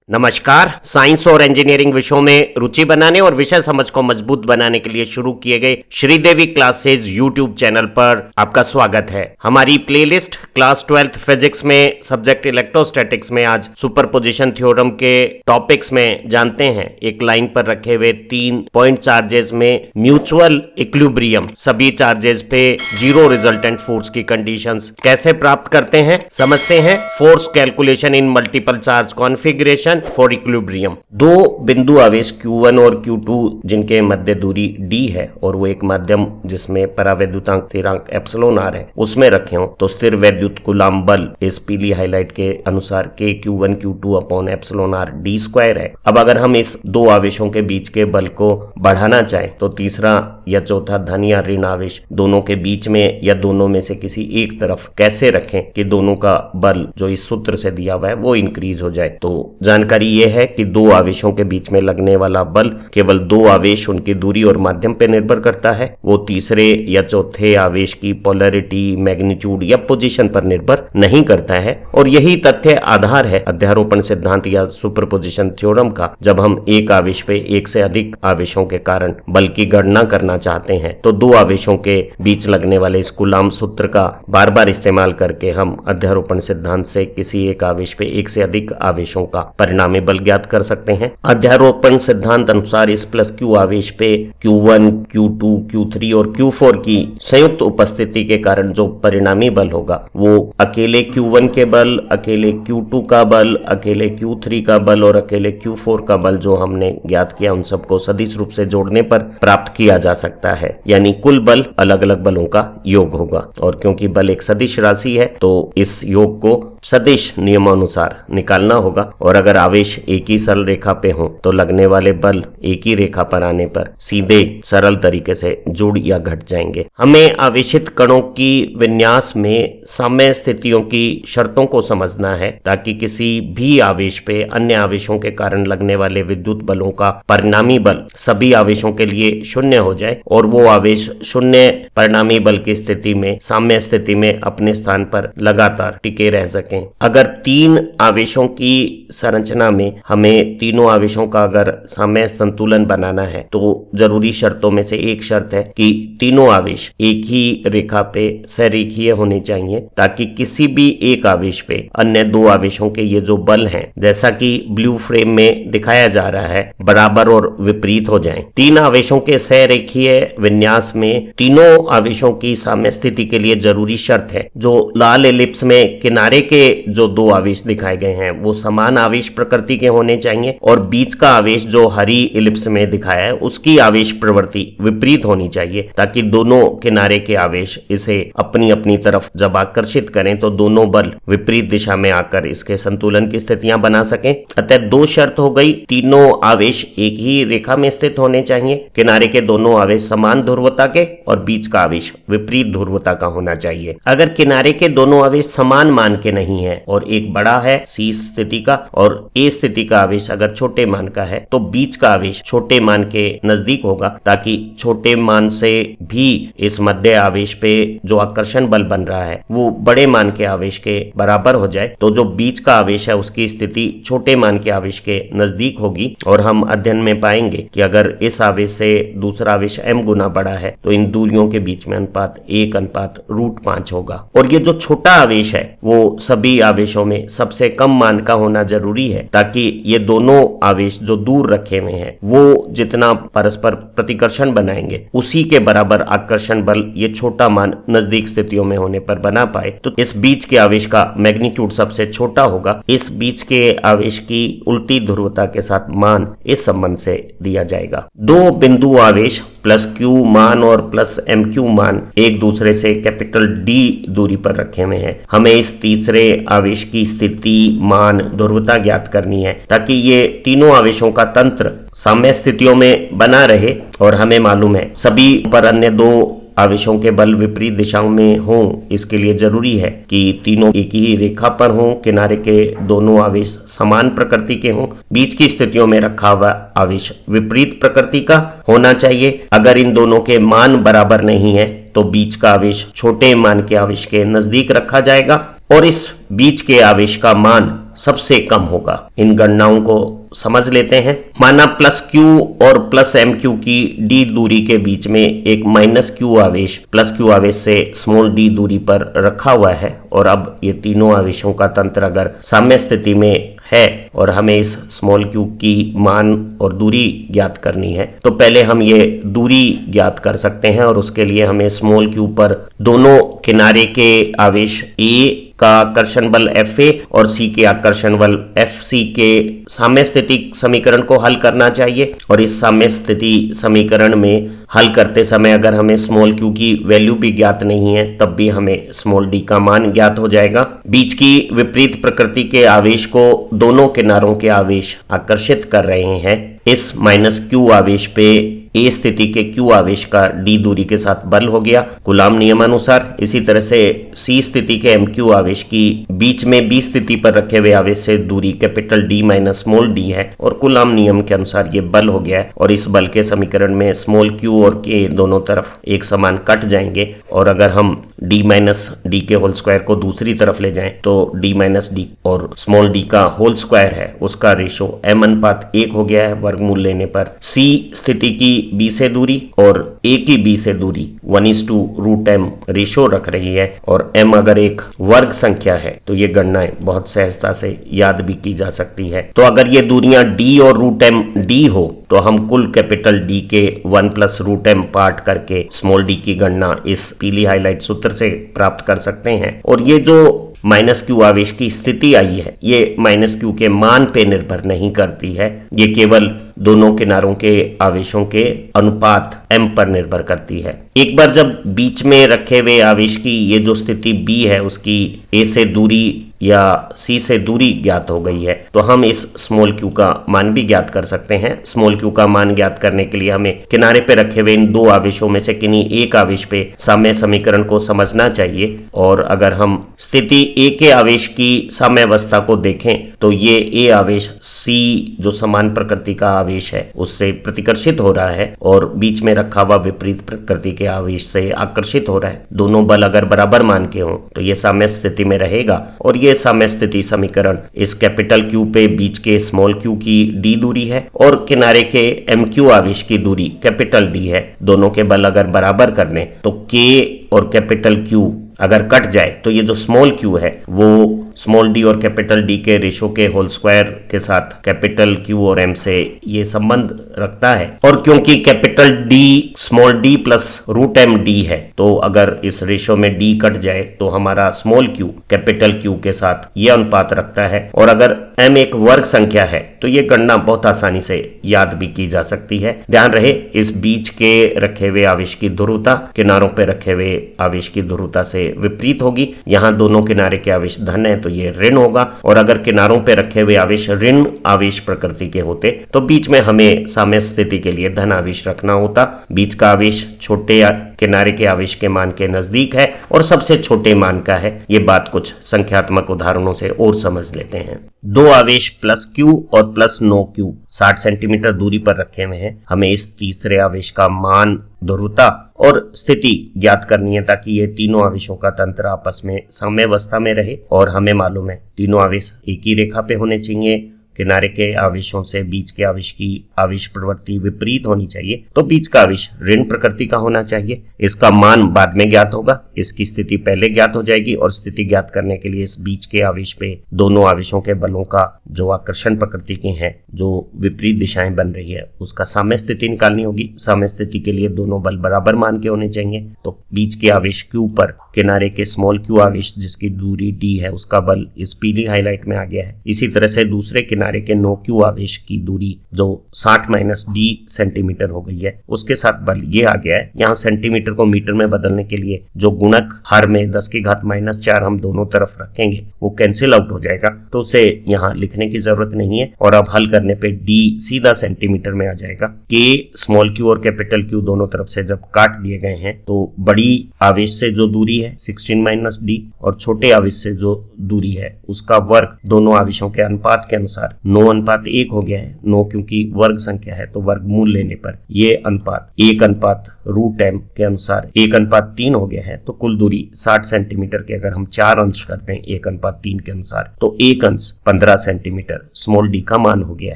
नमस्कार। साइंस और इंजीनियरिंग विषयों में रुचि बनाने और विषय समझ को मजबूत बनाने के लिए शुरू किए गए श्रीदेवी क्लासेज यूट्यूब चैनल पर आपका स्वागत है। हमारी प्लेलिस्ट क्लास 12th फिजिक्स में सब्जेक्ट इलेक्ट्रोस्टैटिक्स में आज सुपरपोजिशन थ्योरम के टॉपिक्स में जानते हैं। एक लाइन पर रखे हुए 3 पॉइंट चार्जेस में म्यूचुअल इक्विलिब्रियम, सभी चार्जेस पे जीरो रिजल्टेंट फोर्स की कंडीशंस कैसे प्राप्त करते हैं, समझते हैं। Force calculation in multiple charge configuration for equilibrium. दो बिंदु आवेश Q1 और Q2 जिनके मध्य दूरी d है और वो एक माध्यम जिसमें परावैद्युतांक स्थिरांक एप्सिलॉन r है उसमें रखे हो तो स्थिर वैद्युत कूलम्ब बल इस पीली हाईलाइट के अनुसार k Q1 Q2 upon epsilon r d square है। अब अगर हम इस दो आवेशों के बीच के बल को बढ़ाना चाहें तो तीसरा या चौथा धन या ऋण आवेश दोनों के बीच में या दोनों में से किसी एक तरफ कैसे रखें कि दोनों का बल जो इस सूत्र से दिया हुआ है वो इंक्रीज हो जाए। तो जानकारी यह है कि दो आवेशों के बीच में लगने वाला बल केवल दो आवेश, उनकी दूरी और माध्यम पर निर्भर करता है, वो तीसरे या चौथे आवेश की पोलैरिटी, मैग्नीट्यूड या पोजीशन पर निर्भर नहीं करता है। और यही तथ्य आधार है अध्यारोपण सिद्धांत या सुपरपोजिशन थ्योरम का। जब हम एक आवेश पे एक से अधिक आवेशों के कारण बल की गणना करना चाहते हैं तो दो आवेशों के बीच लगने वाले इस कूलम्ब सूत्र का बार बार इस्तेमाल करके हम अध्यारोपण सिद्धांत से किसी एक आवेश पे एक से अधिक आवेशों का परिणामी बल ज्ञात कर सकते हैं। अध्यारोपण सिद्धांत अनुसार इस प्लस Q आवेश पे Q1, Q2, Q3 और Q4 की संयुक्त उपस्थिति के कारण जो परिणामी बल होगा वो अकेले Q1 के बल, अकेले Q2 का बल, अकेले Q3 का बल और अकेले Q4 का बल जो हमने ज्ञात किया उन सबको सदिश रूप से जोड़ने पर प्राप्त किया जा सकता है। यानी कुल बल अलग अलग बलों का योग होगा। और क्योंकि बल एक सदिश राशि है तो इस योग को सदिश नियमानुसार निकालना होगा। और अगर आवेश एक ही सरल रेखा पे हो तो लगने वाले बल एक ही रेखा पर आने पर सीधे सरल तरीके से जुड़ या घट जाएंगे। हमें आवेशित कणों की विन्यास में साम्य स्थितियों की शर्तों को समझना है ताकि किसी भी आवेश पे अन्य आवेशों के कारण लगने वाले विद्युत बलों का परिणामी बल सभी आवेशों के लिए शून्य हो जाए और वो आवेश शून्य परिणामी बल की स्थिति में साम्य स्थिति में अपने स्थान पर लगातार टिके रह सकें। अगर तीन आवेशों की संरचना में हमें तीनों आवेशों का अगर साम्य संतुलन बनाना है तो जरूरी शर्तों में से एक शर्त है कि तीनों आवेश एक ही रेखा पे सरेखीय होने चाहिए ताकि किसी भी एक आवेश पे अन्य दो आवेशों के ये जो बल हैं जैसा कि ब्लू फ्रेम में दिखाया जा रहा है बराबर और विपरीत हो जाएं। तीन आवेशों के सरेखीय विन्यास में तीनों आवेशों की साम्य स्थिति के लिए जरूरी शर्त है जो लाल एलिप्स में किनारे के जो दो आवेश दिखाए गए हैं वो समान आवेश प्रकृति के होने चाहिए और बीच का आवेश जो हरी एलिप्स में दिखाया है उसकी आवेश प्रवृत्ति विपरीत होनी चाहिए ताकि दोनों किनारे के आवेश इसे अपनी अपनी तरफ जब आकर्षित करें तो दोनों बल विपरीत दिशा में आकर इसके संतुलन की स्थितियां बना सकें। अतः दो शर्त हो गई, तीनों आवेश एक ही रेखा में स्थित होने चाहिए, किनारे के दोनों आवेश समान ध्रुवता के और बीच का आवेश विपरीत ध्रुवता का होना चाहिए। अगर किनारे के दोनों आवेश समान मान के नहीं है और एक बड़ा है C स्थिति का और A स्थिति का आवेश अगर छोटे मान का है तो बीच का आवेश छोटे मान के नजदीक होगा ताकि छोटे मान से भी इस मध्य आवेश पे जो आकर्षण बल बन रहा है वो बड़े मान के आवेश के बराबर हो जाए। तो जो बीच का आवेश है उसकी स्थिति छोटे मान के आवेश के नजदीक होगी और हम अध्ययन में पाएंगे कि अगर इस आवेश से दूसरा आवेश m गुना बड़ा है तो इन दूरियों के बीच में अनुपात 1:√5 होगा। और ये जो छोटा आवेश है वो सभी आवेशों में सबसे कम मान का होना जरूरी है ताकि ये दोनों आवेश जो दूर रखे हुए हैं वो जितना परस्पर प्रतिकर्षण बनाएंगे उसी के बराबर आकर्षण बल ये छोटा मान नजदीक स्थितियों में होने पर बना पाए। तो इस बीच के आवेश का मैग्नीट्यूड सबसे छोटा होगा। इस बीच के आवेश की उल्टी ध्रुवता के साथ मान इस संबंध से दिया जाएगा। दो बिंदु आवेश प्लस Q मान और प्लस MQ मान एक दूसरे से कैपिटल D दूरी पर रखे हुए हैं। हमें इस तीसरे आवेश की स्थिति, मान, ध्रुवता ज्ञात करनी है ताकि ये तीनों आवेशों का तंत्र साम्य स्थितियों में बना रहे। और हमें मालूम है सभी पर अन्य दो आवेशों के बल विपरीत दिशाओं में हों। इसके लिए जरूरी है कि तीनों एक ही रेखा पर हों, किनारे के दोनों आवेश समान प्रकृति के हों, बीच की स्थितियों में रखा हुआ आवेश विपरीत प्रकृति का होना चाहिए। अगर इन दोनों के मान बराबर नहीं है तो बीच का आवेश छोटे मान के आवेश के नजदीक रखा जाएगा और इस बीच के आवेश का मान सबसे कम होगा। इन गणनाओं को समझ लेते हैं। माना प्लस Q और प्लस MQ की D दूरी के बीच में एक माइनस Q आवेश प्लस Q आवेश से स्मॉल d दूरी पर रखा हुआ है, और अब ये तीनों आवेशों का तंत्र अगर साम्य स्थिति में है और हमें इस स्मॉल q की मान और दूरी ज्ञात करनी है, तो पहले हम ये दूरी ज्ञात कर सकते हैं। और उसके लिए हमें स्मॉल q पर दोनों किनारे के आवेश A का आकर्षण बल Fa और C के आकर्षण बल Fc के साम्य स्थिति समीकरण को हल करना चाहिए। और इस साम्य स्थिति समीकरण में हल करते समय अगर हमें स्मॉल q की वैल्यू भी ज्ञात नहीं है, तब भी हमें स्मॉल d का मान ज्ञात हो जाएगा। बीच की विपरीत प्रकृति के आवेश को दोनों किनारों के आवेश आकर्षित कर रहे हैं। इस माइनस q आवेश पे A स्थिति के Q आवेश का D दूरी के साथ बल हो गया कूलाम नियमानुसार। इसी तरह से C स्थिति के MQ आवेश की बीच में B स्थिति पर रखे हुए आवेश से दूरी capital D minus small d है, और कूलाम नियम के अनुसार ये बल हो गया है। और इस बल के समीकरण में स्मॉल q और k दोनों तरफ एक समान कट जाएंगे, और अगर हम d माइनस डी के होल स्क्वायर को दूसरी तरफ ले जाएं तो d माइनस डी और स्मॉल d का होल स्क्वायर है उसका रेशो m/1 हो गया है वर्गमूल लेने पर। C स्थिति की B से दूरी और A की B से दूरी 1:√m रेशो रख रही है, और m अगर एक वर्ग संख्या है तो ये गणनाएं बहुत सहजता से याद भी की जा सकती है। तो अगर ये दूरियां d और √m d हो तो हम कुल कैपिटल D के 1+√m पार्ट करके स्मॉल d की गणना इस पीली हाईलाइट सूत्र से प्राप्त कर सकते हैं। और ये जो माइनस q आवेश की स्थिति आई है, ये माइनस q के मान पे निर्भर नहीं करती है, ये केवल दोनों किनारों के आवेशों के अनुपात m पर निर्भर करती है। एक बार जब बीच में रखे हुए आवेश की ये जो स्थिति B है उसकी A से दूरी या C से दूरी ज्ञात हो गई है, तो हम इस स्मॉल q का मान भी ज्ञात कर सकते हैं। स्मॉल q का मान ज्ञात करने के लिए हमें किनारे पे रखे हुए इन दो आवेशों में से किन्हीं एक आवेश पे साम्य समीकरण को समझना चाहिए। और अगर हम स्थिति A के आवेश की साम्यावस्था को देखें तो ये A आवेश C जो समान प्रकृति का आवेश है उससे प्रतिकर्षित हो रहा है, और बीच में रखा हुआ विपरीत प्रकृति के आवेश से आकर्षित हो रहा है। दोनों बल अगर बराबर मान के हों तो ये साम्य स्थिति में रहेगा, और ये साम्य स्थिति समीकरण इस कैपिटल Q पे बीच के स्मॉल q की D दूरी है और किनारे के MQ आवेश की दूरी कैपिटल D है। दोनों के बल अगर बराबर कर लें तो K और कैपिटल Q अगर कट जाए तो ये जो स्मॉल q है वो स्मॉल d और कैपिटल D के रेशो के होल स्क्वायर के साथ कैपिटल Q और M से ये संबंध रखता है। और क्योंकि capital D small d plus √m d है, तो अगर इस रेशो में D कट जाए तो हमारा स्मॉल q कैपिटल Q के साथ ये अनुपात रखता है। और अगर m एक वर्ग संख्या है तो ये गणना बहुत आसानी से याद भी की जा सकती है। ध्यान रहे इस बीच के रखे हुए आवेश की ध्रुवता किनारों पे रखे हुए आवेश की ध्रुवता से विपरीत होगी। यहाँ दोनों किनारे के आवेश धन है तो ये ऋण होगा, और अगर किनारों पे रखे हुए आवेश ऋण आवेश प्रकृति के होते तो बीच में हमें साम्य स्थिति के लिए धन आवेश रखना होता। बीच का आवेश छोटे किनारे के आवेश के मान के नजदीक है और सबसे छोटे मान का है। ये बात कुछ संख्यात्मक उदाहरणों से और समझ लेते हैं। दो आवेश प्लस q और प्लस नो q 60 सेंटीमीटर दूरी पर रखे हुए हैं। हमें इस तीसरे आवेश का मान, ध्रुवता और स्थिति ज्ञात करनी है ताकि ये तीनों आवेशों का तंत्र आपस में साम्यावस्था में रहे। और हमें मालूम है तीनों आवेश एक ही रेखा पे होने चाहिए, किनारे के आवेशों से बीच के आवेश की आवेश प्रवृत्ति विपरीत होनी चाहिए, तो बीच का आवेश ऋण प्रकृति का होना चाहिए। इसका मान बाद में ज्ञात होगा, इसकी स्थिति पहले ज्ञात हो जाएगी, और स्थिति ज्ञात करने के लिए इस बीच के आवेश पे दोनों आवेशों के बलों का जो आकर्षण प्रकृति के हैं, जो विपरीत दिशाएं बन रही है, उसका साम्य स्थिति निकालनी होगी। साम्य स्थिति के लिए दोनों बल बराबर मान के होने चाहिए, तो बीच के आवेश Q पर किनारे के स्मॉल q आवेश जिसकी दूरी d है उसका बल इस पीली हाईलाइट में आ गया है। इसी तरह से दूसरे किनारे के नो q आवेश की दूरी जो 60-d सेंटीमीटर हो गई है उसके साथ बल ये आ गया है। यहाँ सेंटीमीटर को मीटर में बदलने के लिए जो गुणक हर में 10⁻⁻⁴ हम दोनों तरफ रखेंगे वो कैंसिल आउट हो जाएगा, तो उसे यहाँ लिखने की जरूरत नहीं है। और अब हल करने पे d सीधा सेंटीमीटर में आ जाएगा। k स्मॉल q और कैपिटल Q दोनों तरफ से जब काट दिए गए हैं तो बड़ी आवेश से जो दूरी है 16-d और छोटे आवेश से जो दूरी है उसका वर्ग दोनों आवेशों के अनुपात के अनुसार 9:1 हो गया है। 9 क्योंकि वर्ग संख्या है तो वर्गमूल लेने पर ये अनुपात 1:√m के अनुसार 1:3 हो गया है। तो कुल दूरी 60 सेंटीमीटर के अगर हम 4 अंश करते हैं 1:3 के अनुसार तो 1 अंश 15 सेंटीमीटर स्मॉल डी का मान हो गया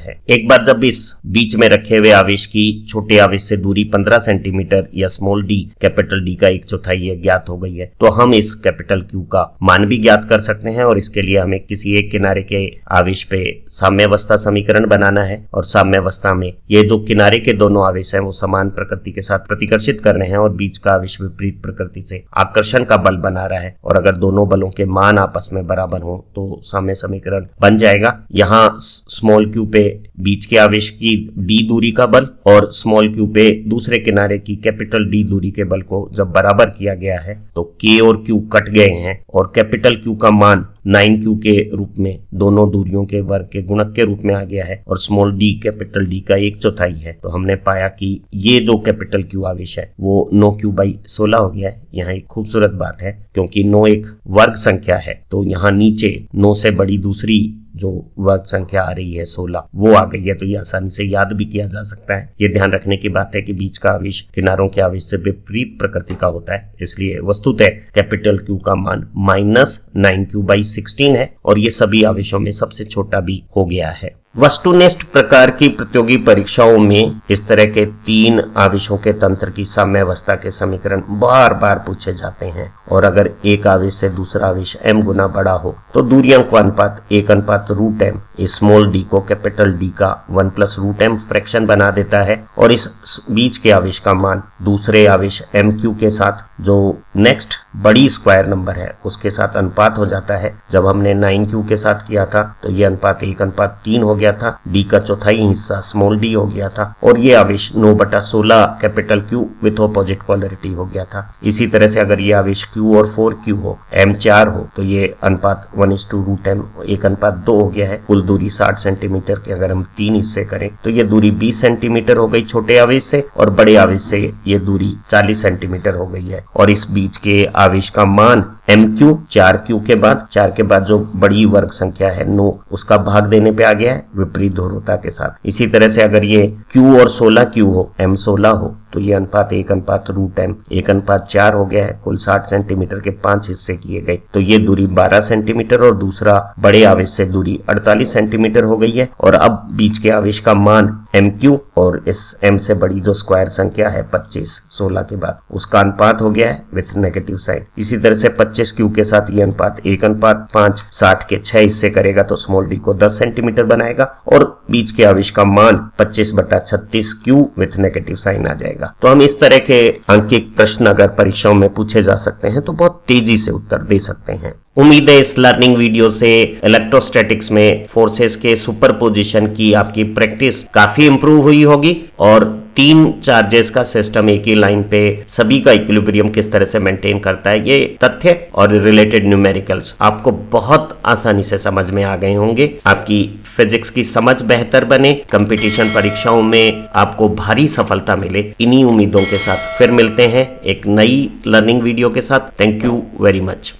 है। एक बार जब इस बीच में रखे हुए आवेश की छोटे आवेश से दूरी 15 सेंटीमीटर या स्मॉल डी कैपिटल डी का 1/4 है ज्ञात हो गई है तो हम इस कैपिटल क्यू का मान भी ज्ञात कर सकते हैं और इसके लिए हमें किसी एक किनारे के आवेश पे साम्यावस्था समीकरण बनाना है और साम्यावस्था में ये जो किनारे के दोनों आवेश हैं वो समान प्रकृति के साथ प्रतिकर्षित कर रहे हैं और बीच का आवेश विपरीत प्रकृति से आकर्षण का बल बना रहा है और अगर दोनों बलों के मान आपस में बराबर हो तो साम्य समीकरण बन जाएगा। यहाँ स्मॉल क्यू पे बीच के आवेश की डी दूरी का बल और स्मॉल क्यू पे दूसरे किनारे की कैपिटल डी दूरी के बल को जब बराबर किया गया है तो के और क्यू कट गए हैं और कैपिटल क्यू का मान 9q के रूप में दोनों दूरियों के वर्ग के गुणक के रूप में आ गया है और स्मॉल डी कैपिटल डी का 1/4 है। तो हमने पाया कि ये जो कैपिटल क्यू आवेश है वो 9q/16 हो गया है। यहाँ एक खूबसूरत बात है क्योंकि 9 एक वर्ग संख्या है तो यहाँ नीचे 9 से बड़ी दूसरी जो वर्ग संख्या आ रही है 16 वो आ गई है तो ये आसानी से याद भी किया जा सकता है। ये ध्यान रखने की बात है कि बीच का आवेश किनारों के आवेश से विपरीत प्रकृति का होता है इसलिए वस्तुतः कैपिटल क्यू का मान -9q/16 है और ये सभी आवेशों में सबसे छोटा भी हो गया है। वस्तुनिष्ठ प्रकार की प्रतियोगी परीक्षाओं में इस तरह के 3 आवेशों के तंत्र की साम्यावस्था के समीकरण बार बार पूछे जाते हैं और अगर एक आवेश से दूसरा आवेश m गुना बड़ा हो तो दूरियों का अनुपात 1:√m इस स्मॉल डी को कैपिटल डी का 1+√m फ्रैक्शन बना देता है और इस बीच के आवेश का मान दूसरे आवेश mq के साथ जो नेक्स्ट बड़ी स्क्वायर नंबर है उसके साथ अनुपात हो जाता है। जब हमने 9q के साथ किया था तो ये अनुपात 1:3 हो गया था, डी का चौथाई हिस्सा स्मॉल डी हो गया था और ये आवेश 9/16 capital Q with opposite polarity हो गया था। इसी तरह से अगर ये आवेश q और 4q हो m 4 हो तो ये अनुपात 1:√m 1:2 हो गया है। कुल दूरी 60 सेंटीमीटर के अगर हम 3 हिस्से करें तो ये दूरी 20 सेंटीमीटर हो गई छोटे आवेश से और बड़े आवेश से ये दूरी 40 सेंटीमीटर हो गई है और इस बीच के आवेश का मान mq 4q के बाद जो बड़ी वर्ग संख्या है 9 उसका भाग देने पे आ गया है विपरीत ध्रुवता के साथ। इसी तरह से अगर ये q और 16q हो m 16 हो तो ये अनुपात 1:√m 1:4 हो गया है। कुल 60 सेंटीमीटर के 5 हिस्से किए गए तो ये दूरी 12 सेंटीमीटर और दूसरा बड़े आवेश से दूरी 48 सेंटीमीटर हो गई है और अब बीच के आवेश का मान mq और इस m से बड़ी जो स्क्वायर संख्या है 25 16 के बाद उसका अनुपात हो गया है विथ नेगेटिव साइन। इसी तरह से 25q के साथ ये अनुपात 1:5 60 के 6 हिस्से करेगा तो स्मॉल डी को 10 सेंटीमीटर बनाएगा और बीच के आवेश का मान 25/36q विथ नेगेटिव साइन आ जाएगा। तो हम इस तरह के अंकित प्रश्न अगर परीक्षाओं में पूछे जा सकते हैं तो बहुत तेजी से उत्तर दे सकते हैं। उम्मीद है इस लर्निंग वीडियो से इलेक्ट्रोस्टैटिक्स में फोर्सेस के सुपरपोजिशन की आपकी प्रैक्टिस काफी इंप्रूव हुई होगी और 3 चार्जेस का सिस्टम एक ही लाइन पे सभी का इक्विलिब्रियम किस तरह से मेंटेन करता है ये तथ्य और रिलेटेड न्यूमेरिकल्स आपको बहुत आसानी से समझ में आ गए होंगे। आपकी फिजिक्स की समझ बेहतर बने, कंपटीशन परीक्षाओं में आपको भारी सफलता मिले, इन्हीं उम्मीदों के साथ फिर मिलते हैं एक नई लर्निंग वीडियो के साथ। Thank you very much.